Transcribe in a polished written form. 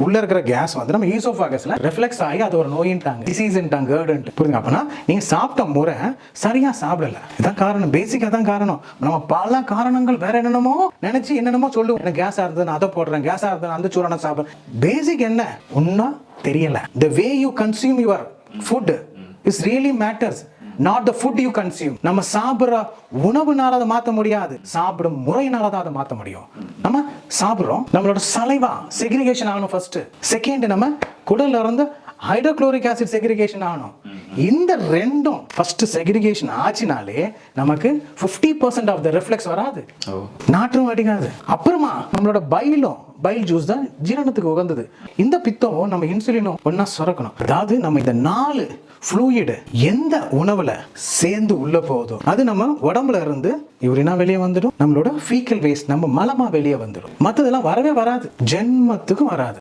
உள்ள இருக்கிற கேஸ் வந்து நம்ம ஈசோஃபாகஸ்ல ரிஃப்ளெக்ஸ் ஆகி அது ஒரு நோயின்ட்டாங்க, டிசீஸ்ன்ட்டாங்க, கேர்டுன்ட்டு. புரியுங்க? அப்பனா நீங்க சாப்பிட்ட முறை சரியா சாப்பிடல. இதான் காரணம், பேசிக்கா தான் காரணம். நம்ம பல காரணங்கள் வேற என்னென்னமோ நினைச்சு என்னென்னமோ சொல்லுவோம். எனக்கு கேஸா இருந்தது நான் அதை போடுறேன், கேஸா இருந்தது அந்த சூடான சாப்பிடுறேன். பேசிக் என்ன ஒன்னும் தெரியல. The way you consume your food is really matters, not the food you consume. நம்ம சாப்பிடுற உணவுனால அதை மாற்ற முடியாது, சாப்பிடும் முறையினால தான் அதை மாற்ற முடியும். நம்ம சாப்பிடுறோம், நம்மளோட சலைவா செக்ரிகேஷன் ஆகணும் ஃபர்ஸ்ட். செகண்ட், நம்ம குடல்ல இருந்து ஹைட்ரோக்ளோரிக் ஆசிட் செக்ரிகேஷன் ஆகணும். இந்த ரெண்டும் ஃபர்ஸ்ட் செக்ரிகேஷன் ஆச்சுனாலே நமக்கு 50% ஆஃப் த ரிஃப்ளெக்ஸ் வராது, நாற்றம் அடிக்காது. அப்புறமா நம்மளோட பைல் ஜூஸ் தான் ஜீரணத்துக்கு உகந்தது. இந்த பித்தம் நம்ம இன்சுலினும் ஒன்னா சுரக்கணும். அதாவது நம்ம இந்த 4 ஃப்ளூயிட் எந்த உணவுல சேர்ந்து உள்ள போகுதோ அது நம்ம உடம்புல இருந்து யூரினா வெளியே வந்துடும், நம்மளோட ஃபீக்கல் வேஸ்ட் நம்ம மலமா வெளியே வந்துடும். மற்றதெல்லாம் வரவே வராது, ஜென்மத்துக்கும் வராது.